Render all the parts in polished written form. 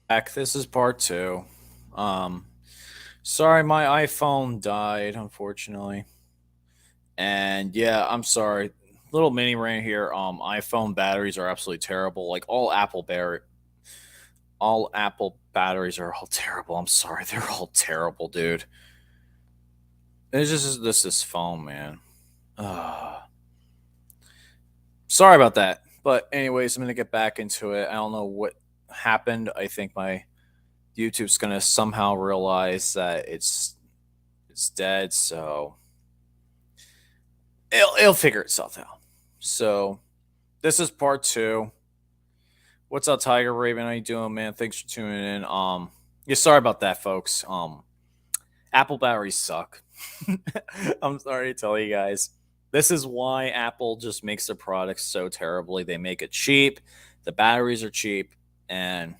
Back. This is part two. Um, Sorry, my iPhone died, unfortunately. And yeah, I'm sorry. Little mini rant here. iPhone batteries are absolutely terrible. Like all Apple batteries are all terrible. I'm sorry, they're all terrible, dude. It's just this phone, man. Uh, Sorry about that. But anyways, I'm gonna get back into it. I don't know what happened. I think my YouTube's gonna somehow realize that it's dead, so it'll figure itself out. So this is part two. What's up, Tiger Raven? How you doing, man? Thanks for tuning in. Yeah, sorry about that, folks. Apple batteries suck. I'm sorry to tell you guys. This is why Apple just makes their products so terribly. They make it cheap. The batteries are cheap, and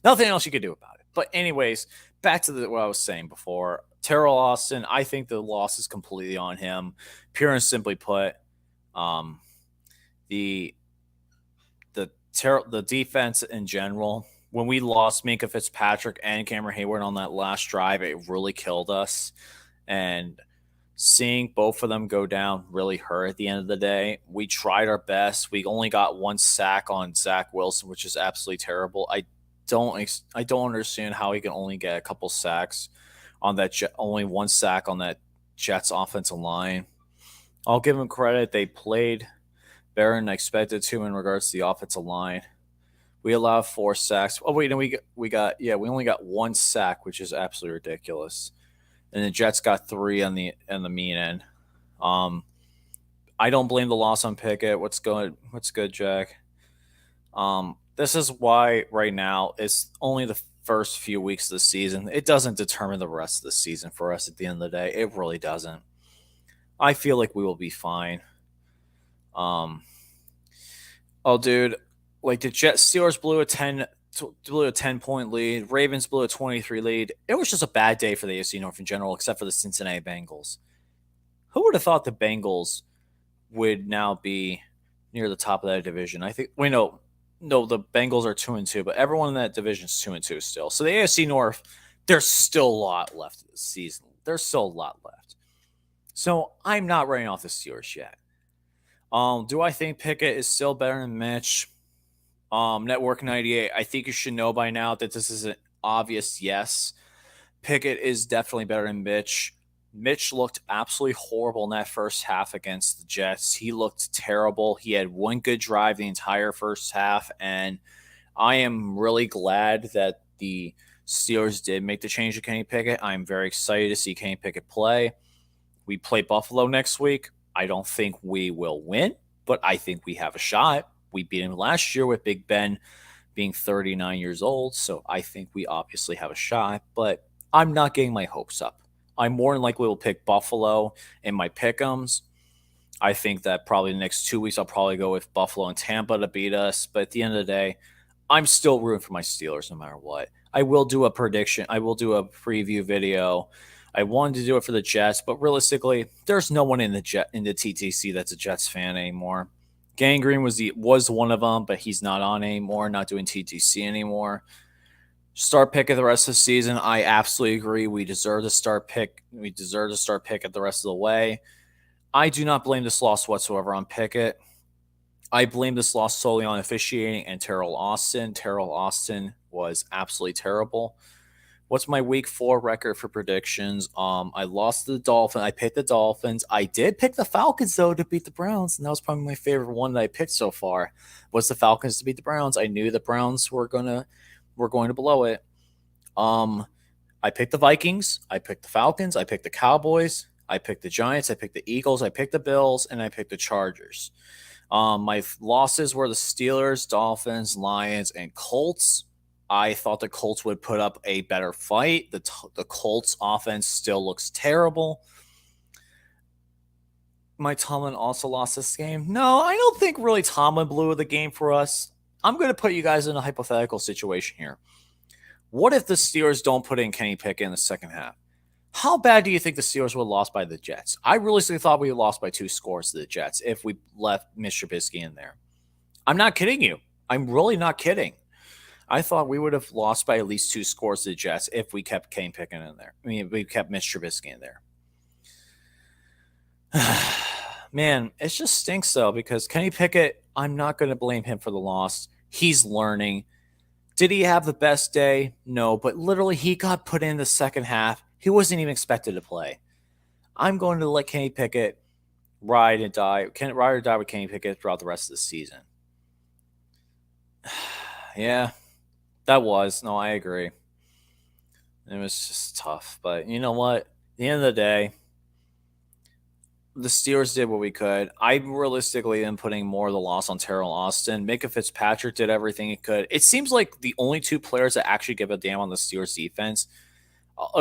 nothing else you could do about it. But anyways, back to what I was saying before. Terrell Austin, I think the loss is completely on him. Pure and simply put, um, the the defense in general. When we lost Minka Fitzpatrick and Cameron Hayward on that last drive, it really killed us. And seeing both of them go down really hurt at the end of the day. We tried our best. We only got one sack on Zach Wilson, which is absolutely terrible. I don't understand how he can only get a couple sacks on that only one sack on that Jets offensive line. I'll give them credit. They played better than I expected to in regards to the offensive line. We allowed four sacks. Oh wait, no, we only got one sack, which is absolutely ridiculous. And the Jets got three on the mean end. Um, I don't blame the loss on Pickett. What's good? What's good, Jack? This is why right now it's only the first few weeks of the season. It doesn't determine the rest of the season for us at the end of the day. It really doesn't. I feel like we will be fine. Um, oh, dude, like the Jet Steelers blew a 10-point lead. Ravens blew a 23 lead. It was just a bad day for the AFC North in general, except for the Cincinnati Bengals. Who would have thought the Bengals would now be near the top of that division? I think we know. No, the Bengals are 2-2, but everyone in that division is 2-2 still. So the AFC North, there's still a lot left this season. There's still a lot left. So I'm not writing off the Steelers yet. Do I think Pickett is still better than Mitch? Network 98. I think you should know by now that this is an obvious yes. Pickett is definitely better than Mitch. Mitch looked absolutely horrible in that first half against the Jets. He looked terrible. He had one good drive the entire first half, and I am really glad that the Steelers did make the change to Kenny Pickett. I'm very excited to see Kenny Pickett play. We play Buffalo next week. I don't think we will win, but I think we have a shot. We beat him last year with Big Ben being 39 years old, so I think we obviously have a shot, but I'm not getting my hopes up. I more than likely will pick Buffalo in my pick'ems. I think that probably the next 2 weeks I'll probably go with Buffalo and Tampa to beat us. But at the end of the day, I'm still rooting for my Steelers no matter what. I will do a prediction. I will do a preview video. I wanted to do it for the Jets, but realistically, there's no one in the TTC that's a Jets fan anymore. Gangrene was one of them, but he's not on anymore. Not doing TTC anymore. Start pick of the rest of the season. I absolutely agree. We deserve to start pick. We deserve to start pick at the rest of the way. I do not blame this loss whatsoever on Pickett. I blame this loss solely on officiating and Terrell Austin. Terrell Austin was absolutely terrible. What's my week 4 record for predictions? I lost to the Dolphins. I picked the Dolphins. I did pick the Falcons though to beat the Browns, and that was probably my favorite one that I picked so far. Was the Falcons to beat the Browns? I knew the Browns were going to blow it. Um, I picked the Vikings. I picked the Falcons. I picked the Cowboys. I picked the Giants. I picked the Eagles. I picked the Bills, and I picked the Chargers. My losses were the Steelers, Dolphins, Lions, and Colts. I thought the Colts would put up a better fight. The Colts offense still looks terrible. My Tomlin also lost this game. No, I don't think really Tomlin blew the game for us. I'm going to put you guys in a hypothetical situation here. What if the Steelers don't put in Kenny Pickett in the second half? How bad do you think the Steelers would have lost by the Jets? I realistically thought we lost by 2 scores to the Jets if we left Mitch Trubisky in there. I'm not kidding you. I'm really not kidding. I thought we would have lost by at least 2 scores to the Jets if we kept Kane Pickett in there. I mean, we kept Mitch Trubisky in there. Man, it just stinks though because Kenny Pickett, I'm not going to blame him for the loss. He's learning. Did he have the best day? No, but literally he got put in the second half. He wasn't even expected to play. I'm going to let Kenny Pickett ride or die with Kenny Pickett throughout the rest of the season. Yeah, that was. No, I agree. It was just tough. But you know what? At the end of the day, the Steelers did what we could. I realistically am putting more of the loss on Terrell Austin. Micah Fitzpatrick did everything he could. It seems like the only 2 players that actually give a damn on the Steelers defense,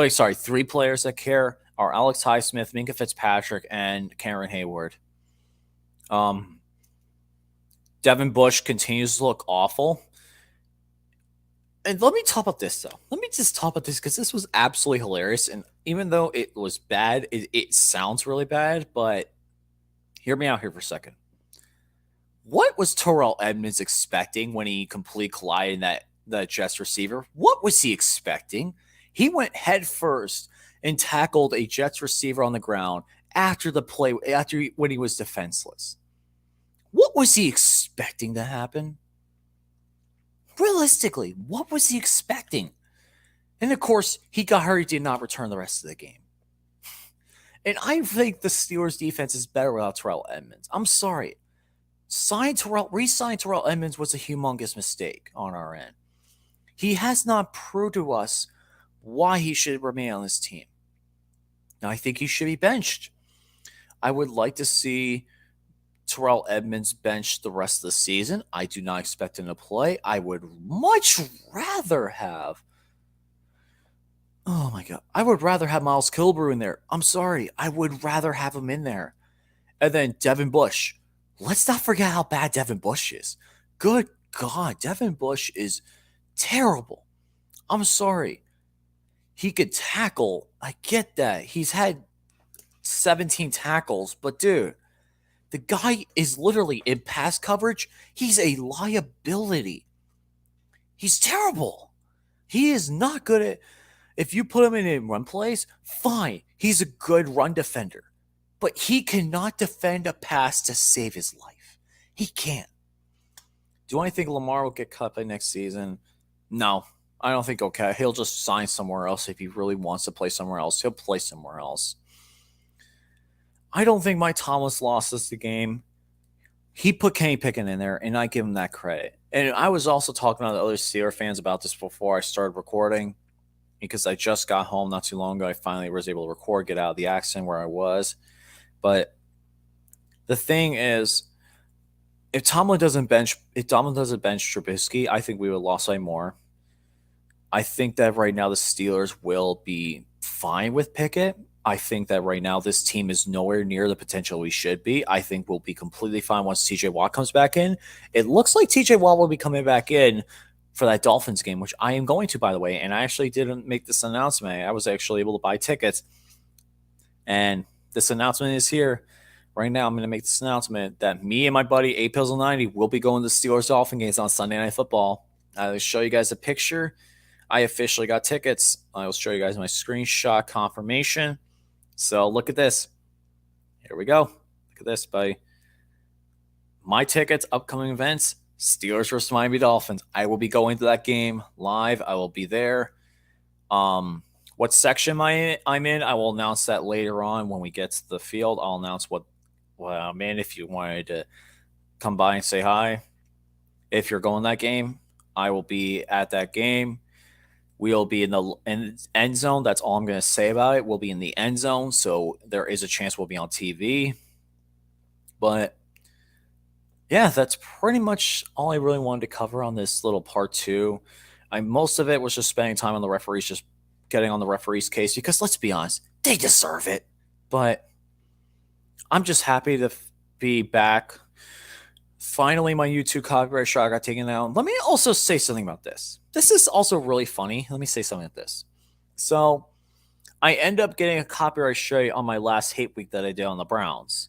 sorry, 3 players that care are Alex Highsmith, Micah Fitzpatrick, and Cameron Hayward. Devin Bush continues to look awful. And let me talk about this, though. Let me just talk about this because this was absolutely hilarious. And even though it was bad, it sounds really bad, but hear me out here for a second. What was Terrell Edmunds expecting when he completely collided that Jets receiver? What was he expecting? He went head first and tackled a Jets receiver on the ground after the play, when he was defenseless. What was he expecting to happen? Realistically, what was he expecting? And of course, he got hurt. He did not return the rest of the game. And I think the Steelers defense is better without Terrell Edmunds. I'm sorry. Re-signing Terrell Edmunds was a humongous mistake on our end. He has not proved to us why he should remain on this team. Now, I think he should be benched. I would like to see Terrell Edmunds benched the rest of the season. I do not expect him to play. I would much rather have. Oh my God. I would rather have Miles Kilbrew in there. I'm sorry. I would rather have him in there. And then Devin Bush. Let's not forget how bad Devin Bush is. Good God. Devin Bush is terrible. I'm sorry. He could tackle. I get that. He's had 17 tackles. But dude, the guy is literally in pass coverage. He's a liability. He's terrible. He is not good at. If you put him in run plays, fine. He's a good run defender. But he cannot defend a pass to save his life. He can't. Do I think Lamar will get cut by next season? No. I don't think okay. He'll just sign somewhere else if he really wants to play somewhere else. He'll play somewhere else. I don't think Mike Thomas lost us the game. He put Kenny Pickett in there, and I give him that credit. And I was also talking to other Steelers fans about this before I started recording because I just got home not too long ago. I finally was able to record, get out of the accident where I was. But the thing is, if Tomlin doesn't bench Trubisky, I think we would have lost by more. I think that right now the Steelers will be fine with Pickett. I think that right now this team is nowhere near the potential we should be. I think we'll be completely fine once TJ Watt comes back in. It looks like TJ Watt will be coming back in for that Dolphins game, which I am going to, by the way. And I actually didn't make this announcement. I was actually able to buy tickets. And this announcement is here. Right now, I'm going to make this announcement that me and my buddy, 8 Pills 90, will be going to Steelers Dolphin games on Sunday Night Football. I'll show you guys a picture. I officially got tickets. I will show you guys my screenshot confirmation. So look at this. Here we go. Look at this, buddy. My tickets, upcoming events, Steelers versus Miami Dolphins. I will be going to that game live. I will be there. What section I'm in, I will announce that later on when we get to the field. I'll announce what I'm in if you wanted to come by and say hi. If you're going to that game, I will be at that game. We'll be in the end zone. That's all I'm going to say about it. We'll be in the end zone, so there is a chance we'll be on TV. But, yeah, that's pretty much all I really wanted to cover on this little part 2. Most of it was just spending time on the referees, just getting on the referees' case, because let's be honest, they deserve it. But I'm just happy to be back. Finally, my YouTube copyright shot got taken down. Let me also say something about this. This is also really funny. Let me say something about this. So, I end up getting a copyright strike on my last hate week that I did on the Browns.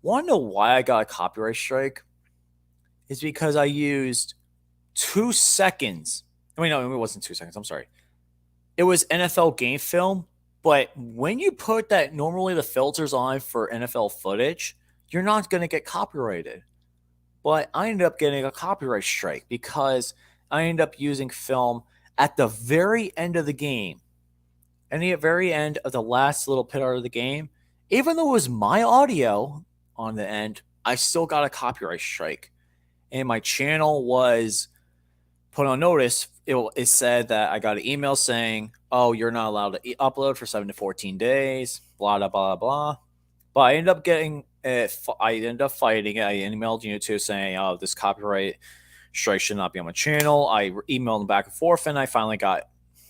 Want to know why I got a copyright strike? It's because I used 2 seconds. I mean, no, it wasn't 2 seconds. I'm sorry. It was NFL game film. But when you put that, normally the filters on for NFL footage, you're not going to get copyrighted. But I ended up getting a copyright strike because I ended up using film at the very end of the game. And the very end of the last little part of the game, even though it was my audio on the end, I still got a copyright strike. And my channel was put on notice. It said that I got an email saying, "Oh, you're not allowed to upload for 7 to 14 days." Blah blah blah blah. But I ended up getting it. I ended up fighting it. I emailed YouTube saying, "Oh, this copyright strike should not be on my channel." I emailed them back and forth, and I finally got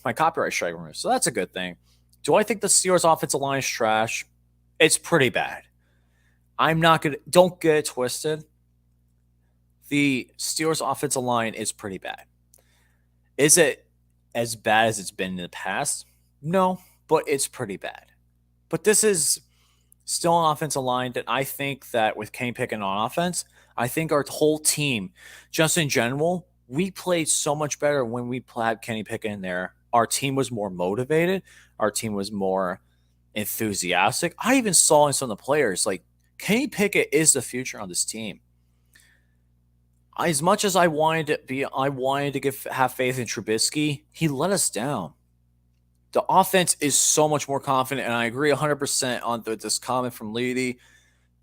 my copyright strike removed. So that's a good thing. Do I think the Steelers' offensive line is trash? It's pretty bad. I'm not gonna. Don't get it twisted. The Steelers' offensive line is pretty bad. Is it as bad as it's been in the past? No, but it's pretty bad. But this is still an offensive line that I think that with Kenny Pickett on offense, I think our whole team, just in general, we played so much better when we had Kenny Pickett in there. Our team was more motivated. Our team was more enthusiastic. I even saw in some of the players, like Kenny Pickett is the future on this team. As much as I wanted to have faith in Trubisky. He let us down. The offense is so much more confident, and I agree 100% on this comment from Leedy.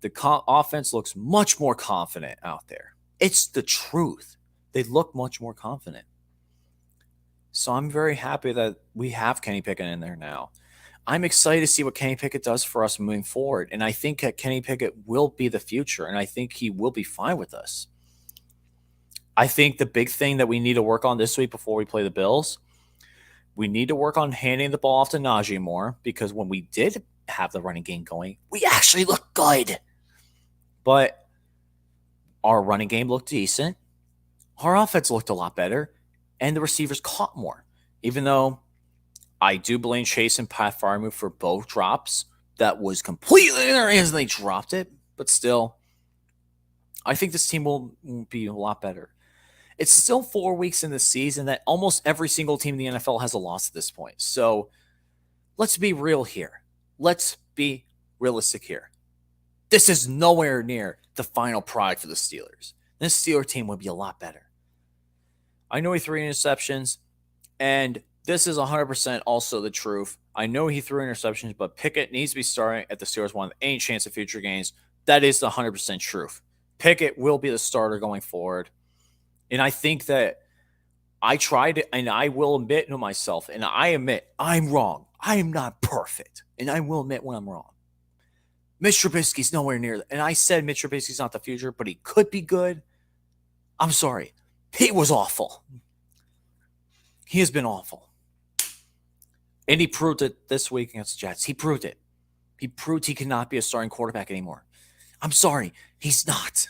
The offense looks much more confident out there. It's the truth. They look much more confident. So I'm very happy that we have Kenny Pickett in there now. I'm excited to see what Kenny Pickett does for us moving forward, and I think that Kenny Pickett will be the future, and I think he will be fine with us. I think the big thing that we need to work on this week before we play the Bills, we need to work on handing the ball off to Najee more, because when we did have the running game going, we actually looked good. But our running game looked decent. Our offense looked a lot better, and the receivers caught more. Even though I do blame Chase and Pat Freiermuth for both drops, that was completely in their hands and they dropped it. But still, I think this team will be a lot better. It's still 4 weeks in the season that almost every single team in the NFL has a loss at this point. So let's be real here. Let's be realistic here. This is nowhere near the final product for the Steelers. This Steeler team would be a lot better. I know he threw interceptions, and this is 100% also the truth. I know he threw interceptions, but Pickett needs to be starting at the Steelers one with any chance of future gains. That is the 100% truth. Pickett will be the starter going forward. And I think that I tried it, and I will admit to myself, and I admit I'm wrong. I am not perfect, and I will admit when I'm wrong. Mitch Trubisky's nowhere near that. And I said Mitch Trubisky's not the future, but he could be good. I'm sorry. He was awful. He has been awful. And he proved it this week against the Jets. He proved it. He proved he cannot be a starting quarterback anymore. I'm sorry. He's not.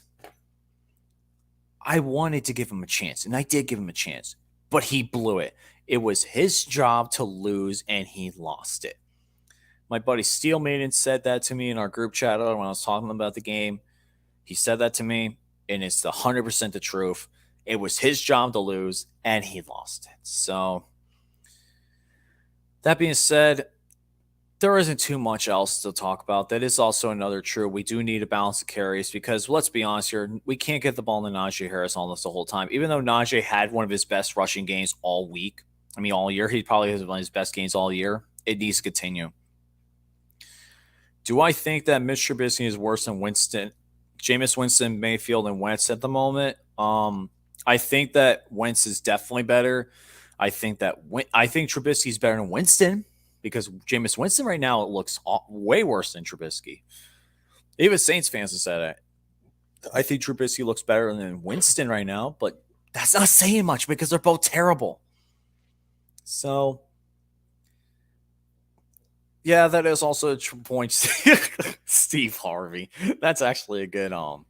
I wanted to give him a chance, and I did give him a chance, but he blew it. It was his job to lose, and he lost it. My buddy Steel Maiden said that to me in our group chat when I was talking about the game. He said that to me, and it's 100% the truth. It was his job to lose, and he lost it. So, that being said, there isn't too much else to talk about. That is also another true. We do need to balance the carries because let's be honest here, we can't get the ball to Najee Harris almost the whole time. Even though Najee had one of his best rushing games all week, all year, he probably has one of his best games all year. It needs to continue. Do I think that Mitch Trubisky is worse than Jameis Winston, Mayfield, and Wentz at the moment? I think that Wentz is definitely better. I think Trubisky is better than Winston. Because Jameis Winston right now looks way worse than Trubisky. Even Saints fans have said it. I think Trubisky looks better than Winston right now, but that's not saying much because they're both terrible. So, yeah, that is also a point. Steve Harvey. That's actually a good I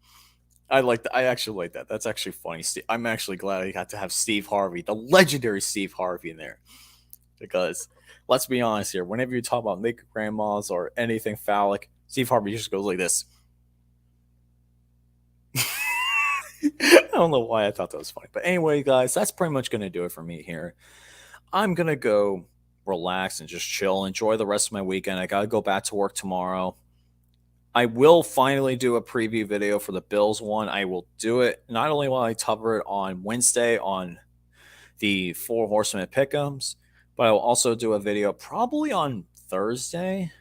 actually like that. That's actually funny. I'm actually glad I got to have Steve Harvey, the legendary Steve Harvey, in there. Because let's be honest here. Whenever you talk about naked grandmas or anything phallic, Steve Harvey just goes like this. I don't know why I thought that was funny. But anyway, guys, that's pretty much going to do it for me here. I'm going to go relax and just chill, enjoy the rest of my weekend. I got to go back to work tomorrow. I will finally do a preview video for the Bills one. I will do it. Not only will I cover it on Wednesday on the Four Horsemen of Pick'ems, but I will also do a video probably on Thursday.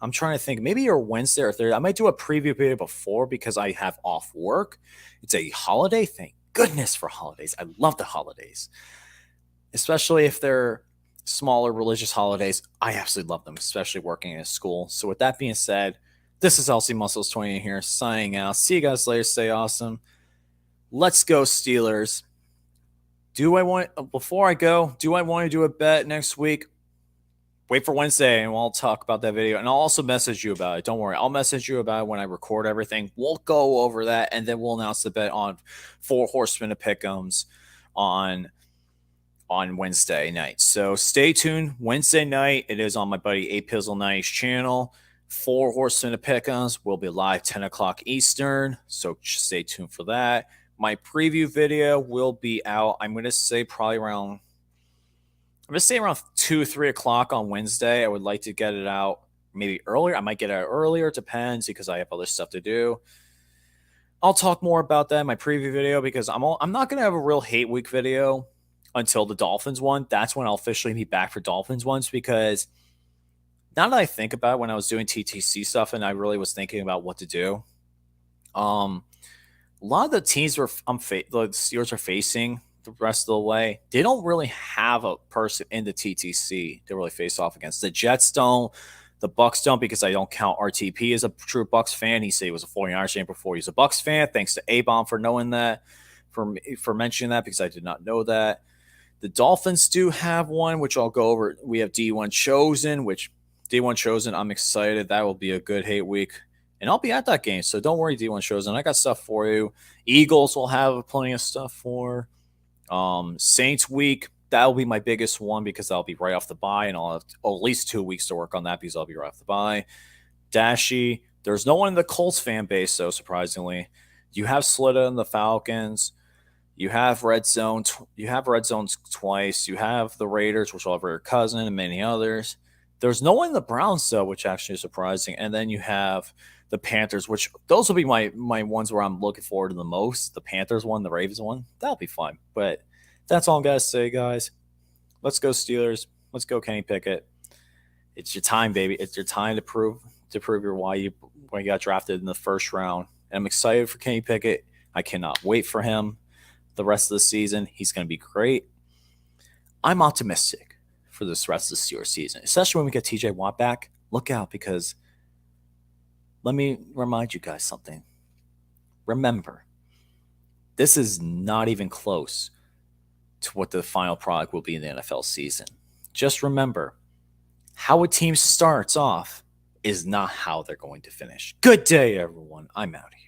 I'm trying to think, maybe or Wednesday or Thursday. I might do a preview video before because I have off work. It's a holiday. Thank goodness for holidays. I love the holidays, especially if they're smaller religious holidays. I absolutely love them, especially working in a school. So with that being said, this is LC Muscles 20 here, signing out. See you guys later. Stay awesome. Let's go, Steelers. Before I go, do I want to do a bet next week? Wait for Wednesday and we'll talk about that video. And I'll also message you about it. Don't worry. I'll message you about it when I record everything. We'll go over that and then we'll announce the bet on Four Horsemen of Pick'ems on Wednesday night. So stay tuned. Wednesday night, it is on my buddy A Pizzle Knight's channel. Four Horsemen of Pick'ems will be live 10 o'clock Eastern. So stay tuned for that. My preview video will be out. I'm going to say probably around 2, 3 o'clock on Wednesday. I would like to get it out maybe earlier. I might get it out earlier. It depends because I have other stuff to do. I'll talk more about that in my preview video because I'm not going to have a real hate week video until the Dolphins one. That's when I'll officially be back for Dolphins ones because now that I think about it, when I was doing TTC stuff and I really was thinking about what to do, a lot of the teams the Steelers are facing the rest of the way, they don't really have a person in the TTC to really face off against. The Jets don't, the Bucks don't, because I don't count RTP as a true Bucks fan. He said he was a 49ers fan before he was a Bucks fan. Thanks to A-Bomb for knowing that, for mentioning that, because I did not know that. The Dolphins do have one, which I'll go over. We have D1 Chosen, which D1 Chosen, I'm excited. That will be a good hate week. And I'll be at that game, so don't worry, D1 Chosen. I got stuff for you. Eagles will have plenty of stuff for. Saints week, that'll be my biggest one because I'll be right off the bye, and I'll have at least 2 weeks to work on that because I'll be right off the bye. Dashy, there's no one in the Colts fan base, so surprisingly. You have Slitta and the Falcons. You have Red Zone. You have Red Zones twice. You have the Raiders, which will have your cousin, and many others. There's no one in the Browns, though, which actually is surprising. And then you have the Panthers, which those will be my ones where I'm looking forward to the most. The Panthers one, the Ravens one, that'll be fun. But that's all I'm going to say, guys. Let's go Steelers. Let's go Kenny Pickett. It's your time, baby. It's your time to prove your why you got drafted in the first round. And I'm excited for Kenny Pickett. I cannot wait for him the rest of the season. He's going to be great. I'm optimistic for this rest of the Steelers season, especially when we get TJ Watt back. Look out, because let me remind you guys something. Remember, this is not even close to what the final product will be in the NFL season. Just remember, how a team starts off is not how they're going to finish. Good day, everyone. I'm out of here.